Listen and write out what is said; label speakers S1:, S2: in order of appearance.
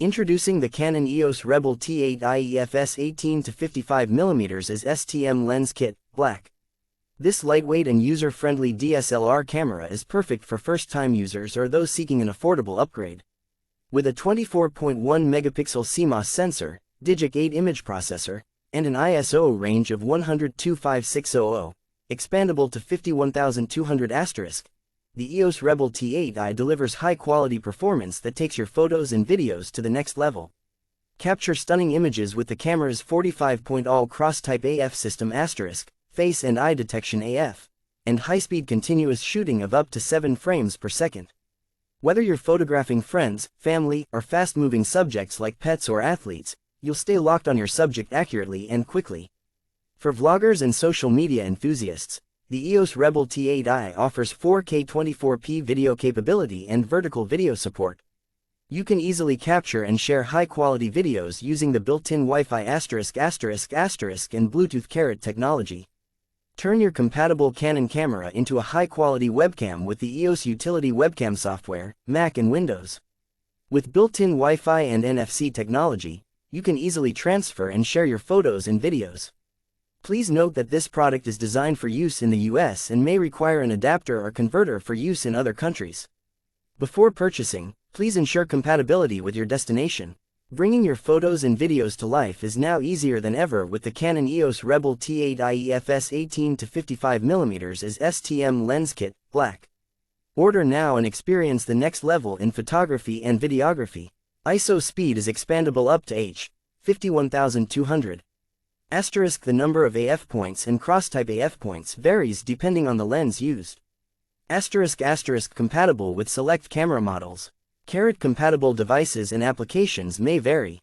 S1: Introducing the Canon EOS Rebel T8i EFS 18-55mm as STM Lens Kit, Black. This lightweight and user-friendly DSLR camera is perfect for first-time users or those seeking an affordable upgrade. With a 24.1-megapixel CMOS sensor, Digic 8 image processor, and an ISO range of 102.5600, expandable to 51200*, the EOS Rebel T8i delivers high-quality performance that takes your photos and videos to the next level. Capture stunning images with the camera's 45-point cross-type AF system *, face and eye detection AF, and high-speed continuous shooting of up to 7 frames per second. Whether you're photographing friends, family, or fast-moving subjects like pets or athletes, you'll stay locked on your subject accurately and quickly. For vloggers and social media enthusiasts, the EOS Rebel T8i offers 4K 24p video capability and vertical video support. You can easily capture and share high-quality videos using the built-in Wi-Fi **** and Bluetooth Carrot technology. Turn your compatible Canon camera into a high-quality webcam with the EOS Utility Webcam software, Mac and Windows. With built-in Wi-Fi and NFC technology, you can easily transfer and share your photos and videos. Please note that this product is designed for use in the US and may require an adapter or converter for use in other countries. Before purchasing, please ensure compatibility with your destination. Bringing your photos and videos to life is now easier than ever with the Canon EOS Rebel T8i EFS 18-55mm as STM Lens Kit, Black. Order now and experience the next level in photography and videography. ISO speed is expandable up to H. 51200. The number of AF points and cross-type AF points varies depending on the lens used. Compatible with select camera models. Carrot compatible devices and applications may vary.